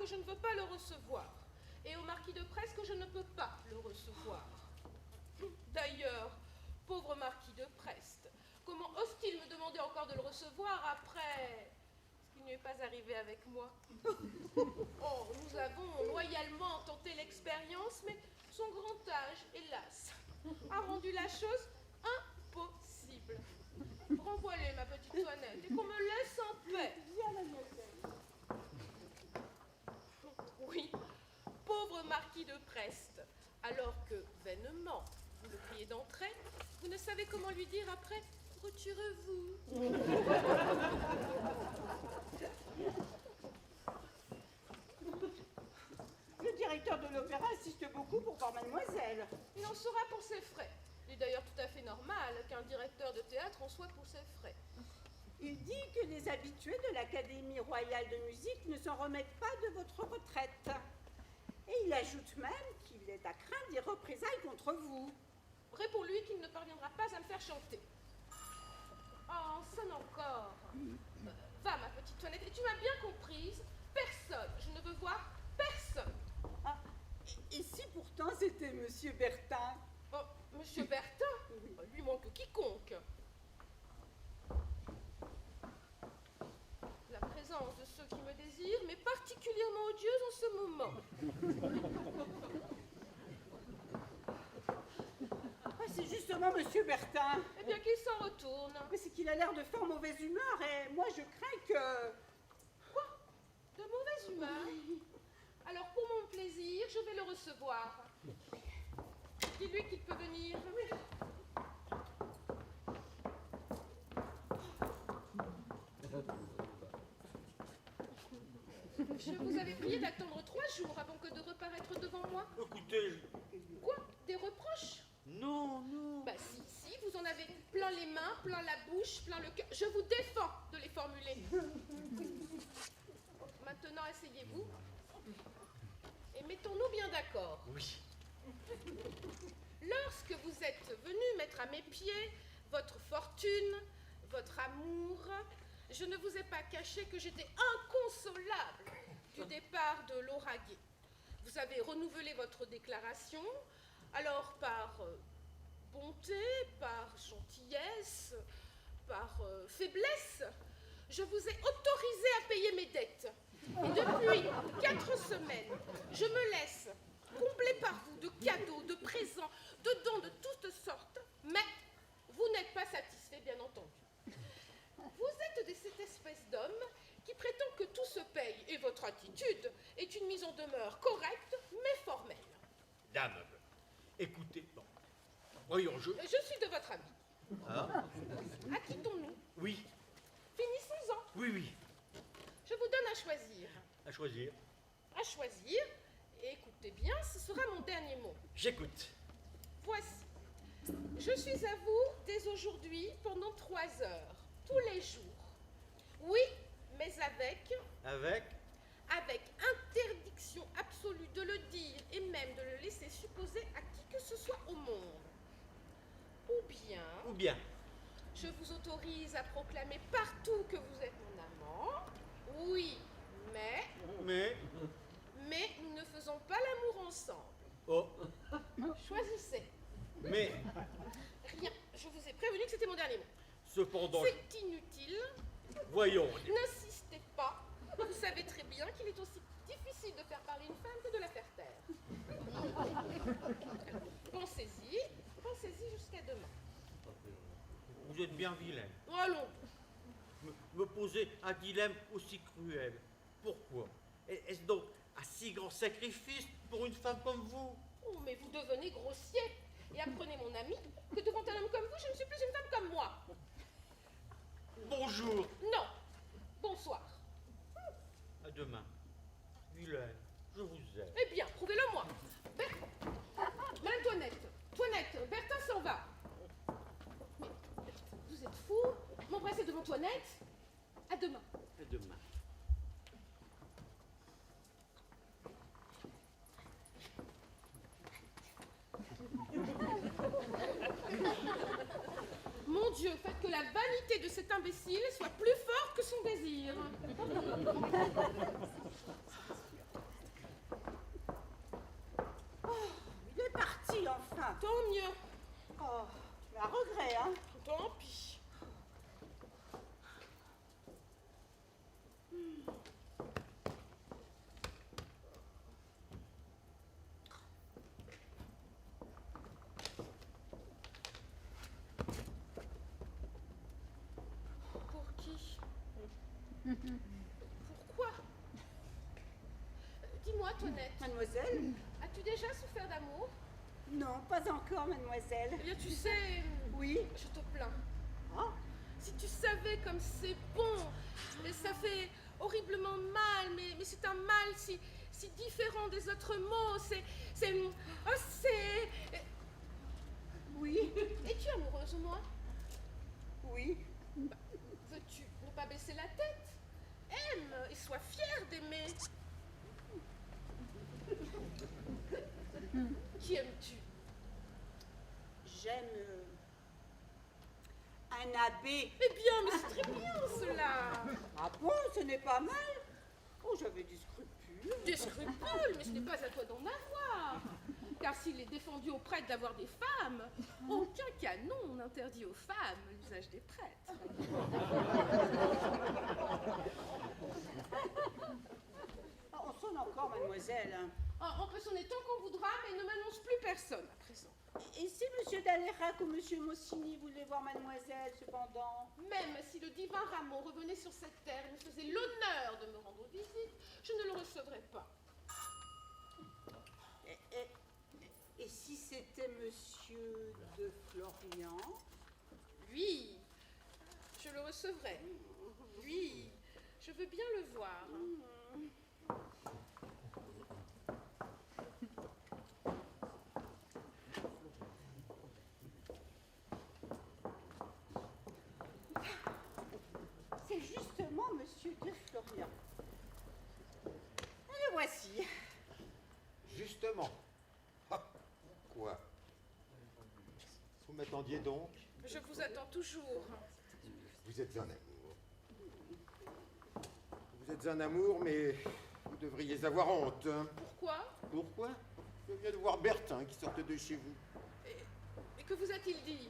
que je ne veux pas le recevoir, et au marquis de Preste que je ne peux pas le recevoir. D'ailleurs, pauvre marquis de Preste, comment ose-t-il me demander encore de le recevoir après ce qui ne lui est pas arrivé avec moi? Oh, nous avons loyalement tenté l'expérience, mais son grand âge, hélas, a rendu la chose impossible. Renvoie-les, ma petite Toinette, et qu'on me laisse en paix. Oui, pauvre marquis de Preste, alors que, vainement, vous le priez d'entrer, vous ne savez comment lui dire après « retirez-vous ». Le directeur de l'opéra insiste beaucoup pour voir mademoiselle. Il en sera pour ses frais. Il est d'ailleurs tout à fait normal qu'un directeur de théâtre en soit pour ses frais. Il dit que les habitués de l'Académie royale de musique ne s'en remettent pas de votre retraite. Et il ajoute même qu'il est à craindre des représailles contre vous. Réponds-lui qu'il ne parviendra pas à me faire chanter. Oh, sonne encore. Va, ma petite Toinette, et tu m'as bien comprise. Personne, je ne veux voir personne. Ah, et si pourtant c'était Monsieur Bertin? Oh, Monsieur Bertin, lui manque quiconque. La présence de ceux qui me désirent m'est particulièrement odieuse en ce moment. Ah, c'est justement Monsieur Bertin. Eh bien qu'il s'en retourne. Mais c'est qu'il a l'air de fort mauvaise humeur et moi je crains que... Quoi? De mauvaise humeur? Alors pour mon plaisir, je vais le recevoir. Dis-lui qu'il peut venir. Je vous avais prié d'attendre 3 jours avant que de reparaître devant moi. Écoutez... Quoi? Des reproches? Non, non. Bah si, vous en avez plein les mains, plein la bouche, plein le cœur. Je vous défends de les formuler. Maintenant, asseyez-vous. Et mettons-nous bien d'accord. Oui. Lorsque vous êtes venu mettre à mes pieds votre fortune, votre amour, je ne vous ai pas caché que j'étais inconsolable du départ de Lauragais. Vous avez renouvelé votre déclaration, alors par bonté, par gentillesse, par faiblesse, je vous ai autorisé à payer mes dettes. Et depuis 4 semaines, je me laisse combler par vous de cadeaux, de présents, de dons de toutes sortes, mais vous n'êtes pas satisfait, bien entendu. Vous êtes de cette espèce d'homme qui prétend que tout se paye, et votre attitude est une mise en demeure correcte, mais formelle. Dame, écoutez, bon. Voyons, Je suis de votre avis. Ah? Acquittons-nous. Oui, Finissons-en. oui. Je vous donne à choisir. À choisir. À choisir, et écoutez bien, ce sera mon dernier mot. J'écoute. Voici. Je suis à vous dès aujourd'hui pendant 3 heures, tous les jours. Oui, mais avec interdiction absolue de le dire et même de le laisser supposer à qui que ce soit au monde. Ou bien, je vous autorise à proclamer partout que vous êtes mon amant. Oui, mais nous ne faisons pas l'amour ensemble. Oh, Choisissez. mais, Rien, je vous ai prévenu que c'était mon dernier mot. cependant, C'est inutile. voyons. N'insistez pas. Vous savez très bien qu'il est aussi difficile de faire parler une femme que de la faire taire. Pensez-y jusqu'à demain. Vous êtes bien vilain. Allons. Me poser un dilemme aussi cruel. Pourquoi? Est-ce donc un si grand sacrifice pour une femme comme vous? Oh, mais vous devenez grossier. Et apprenez, mon ami, que devant un homme comme vous, je ne suis plus une femme comme moi. Bonjour. Non. Bonsoir. À demain. Vilain, je vous aime. Eh bien, prouvez-le-moi. Madame Toinette, Bertin s'en va. Mais vous êtes fou? M'embrasser devant Toinette? À demain. À demain. Mon Dieu, faites que la vanité de cet imbécile soit plus forte que son désir. mieux. Oh, mais à regret, hein. Tant pis. Pour qui? Pourquoi? Dis-moi, Tonette, Mademoiselle? as-tu déjà souffert d'amour? Non, pas encore, mademoiselle. Eh bien, tu sais, Oui. je te plains. Oh, Si tu savais comme c'est bon, et ça fait horriblement mal, mais c'est un mal si différent des autres mots. oui, Es-tu amoureuse de moi? oui. Veux-tu ne pas baisser la tête? Aime et sois fière d'aimer. Qui aimes-tu? J'aime un abbé. Eh bien, mais c'est très bien cela. Ah bon, ce n'est pas mal. Oh, j'avais des scrupules. Des scrupules, mais ce n'est pas à toi d'en avoir. Car s'il est défendu aux prêtres d'avoir des femmes, aucun canon n'interdit aux femmes l'usage des prêtres. Oh, on sonne encore, mademoiselle. On peut sonner tant qu'on voudra, mais ne m'annonce plus personne à présent. Et si monsieur d'Alérac ou monsieur Mossini voulaient voir mademoiselle, cependant? Même si le divin Ramon revenait sur cette terre et me faisait l'honneur de me rendre visite, je ne le recevrais pas. Et si c'était monsieur de Florian? Lui, je le recevrais. Lui, je veux bien le voir. C'est justement monsieur de Florian. Le voici. Justement. Ah, quoi? Vous m'attendiez donc? Je vous attends toujours. Vous êtes un amour. Vous êtes un amour, mais vous devriez avoir honte. Pourquoi? Pourquoi? Je viens de voir Bertin qui sortait de chez vous. Et que vous a-t-il dit?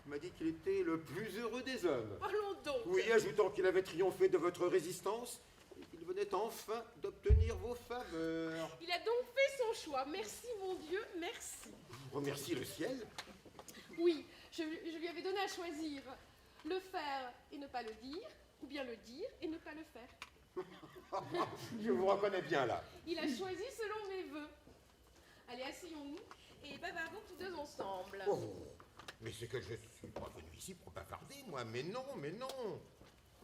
Il m'a dit qu'il était le plus heureux des hommes. Parlons donc. Oui, ajoutant qu'il avait triomphé de votre résistance et qu'il venait enfin d'obtenir vos faveurs. Il a donc fait son choix. Merci, mon Dieu, merci. Je remercie le ciel. Oui, je lui avais donné à choisir le faire et ne pas le dire, ou bien le dire et ne pas le faire. Je vous reconnais bien là. Il a choisi selon mes vœux. Allez, asseyons-nous et bavardons tous deux ensemble. Oh, mais c'est que je suis pas venu ici pour bavarder, moi. Mais non, mais non.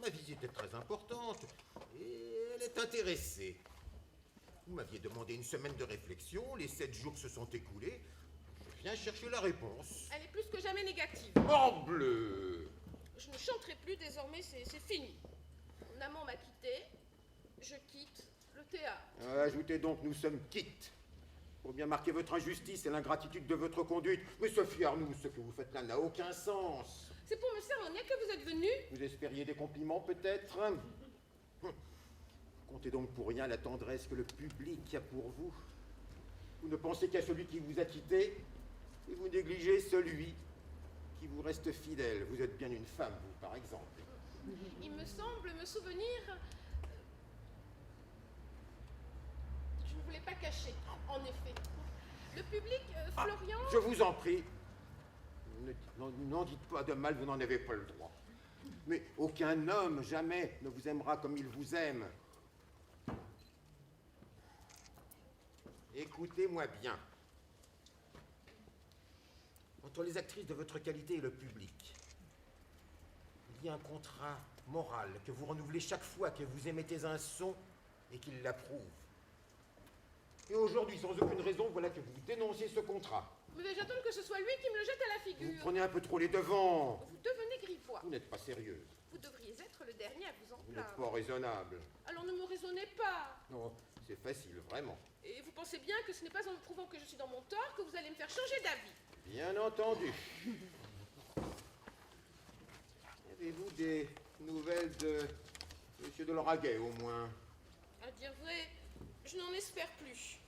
Ma visite est très importante et elle est intéressée. Vous m'aviez demandé une semaine de réflexion, les 7 jours se sont écoulés. Je viens chercher la réponse. Elle est plus que jamais négative. Morbleu! Je ne chanterai plus, désormais c'est fini. Mon amant m'a quitté, je quitte le théâtre. Ajoutez donc, nous sommes quittes. Pour bien marquer votre injustice et l'ingratitude de votre conduite. Mais Sophie Arnoux, ce que vous faites là n'a aucun sens. C'est pour me sermonner que vous êtes venu? Vous espériez des compliments, peut-être? Vous comptez donc pour rien la tendresse que le public a pour vous. Vous ne pensez qu'à celui qui vous a quitté, et vous négligez celui qui vous reste fidèle. Vous êtes bien une femme, vous, par exemple. Il me semble me souvenir... Je ne voulais pas cacher, en effet. Le public, Florian... Je vous en prie. N'en dites pas de mal, vous n'en avez pas le droit. Mais aucun homme, jamais, ne vous aimera comme il vous aime. Écoutez-moi bien. Entre les actrices de votre qualité et le public, il y a un contrat moral que vous renouvelez chaque fois que vous émettez un son et qu'il l'approuve. Et aujourd'hui, sans aucune raison, voilà que vous dénoncez ce contrat. Mais vais-je attendre que ce soit lui qui me le jette à la Vous figure? prenez un peu trop les devants. Vous devenez grivois. Vous n'êtes pas sérieuse. Vous devriez être le dernier à vous en Vous n'êtes plaindre. pas raisonnable. Alors ne me raisonnez pas. Non, c'est facile, vraiment. Et vous pensez bien que ce n'est pas en me prouvant que je suis dans mon tort que vous allez me faire changer d'avis. Bien entendu. Avez-vous des nouvelles de Monsieur de Lauragais, au moins? À dire vrai, je n'en espère plus.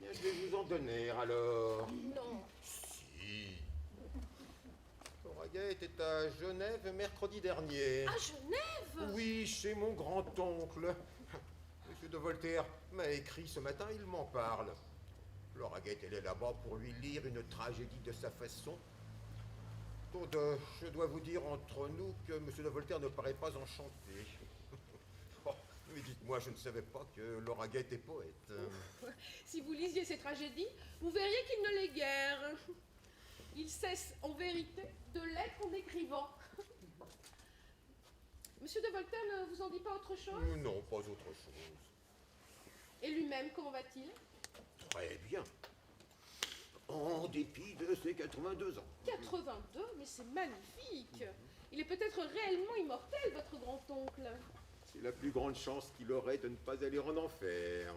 Bien, je vais vous en donner, alors. Non. Si, Lauraguet était à Genève mercredi dernier. À Genève? Oui, chez mon grand-oncle. Monsieur de Voltaire m'a écrit ce matin, il m'en parle. Lauraguet, elle est là-bas pour lui lire une tragédie de sa façon. Donc, je dois vous dire entre nous que Monsieur de Voltaire ne paraît pas enchanté. Oh, mais dites-moi, je ne savais pas que Lauraguet était poète. Si vous lisiez ces tragédies, vous verriez qu'il ne l'est guère. Il cesse en vérité de l'être en écrivant. Monsieur de Voltaire ne vous en dit pas autre chose? Non, pas autre chose. Et lui-même, comment va-t-il? Très bien. En dépit de ses 82 ans. 82? Mais c'est magnifique. Il est peut-être réellement immortel, votre grand-oncle. C'est la plus grande chance qu'il aurait de ne pas aller en enfer.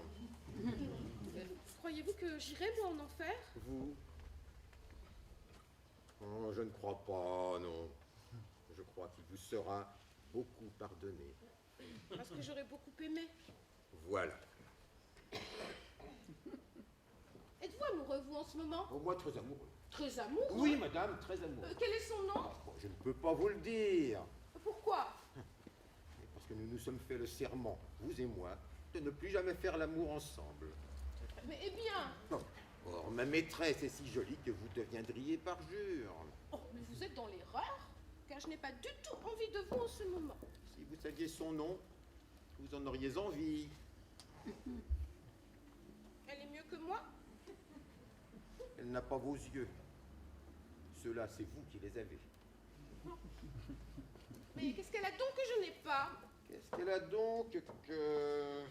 Croyez-vous que j'irai, moi, en enfer? Vous? Oh, je ne crois pas, non. Je crois qu'il vous sera beaucoup pardonné. Parce que j'aurais beaucoup aimé. Voilà. Êtes-vous amoureux, vous, en ce moment? Oh, moi, très amoureux. Très amoureux? Oui, madame, très amoureux. Quel est son nom? Oh, je ne peux pas vous le dire. Pourquoi? Mais parce que nous nous sommes fait le serment, vous et moi, de ne plus jamais faire l'amour ensemble. Mais eh bien... Non. Or, ma maîtresse est si jolie que vous deviendriez parjure. Oh, mais vous êtes dans l'erreur, car je n'ai pas du tout envie de vous en ce moment. Si vous saviez son nom, vous en auriez envie. Elle est mieux que moi? Elle n'a pas vos yeux. Ceux-là, c'est vous qui les avez. Mais qu'est-ce qu'elle a donc que je n'ai pas? Qu'est-ce qu'elle a donc que...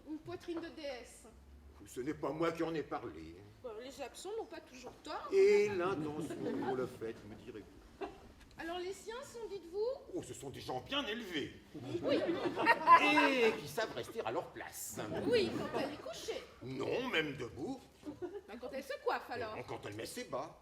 Une poitrine de déesse. Ce n'est pas moi qui en ai parlé. Les absents n'ont pas toujours tort. Et l'intention pour le fait, me direz-vous. Alors les siens sont, dites-vous? Oh, ce sont des gens bien élevés. Oui. Et qui savent rester à leur place. Oui, quand elle est couchée. Non, même debout. Ben, quand elle se coiffe, alors. Quand elle met ses bas.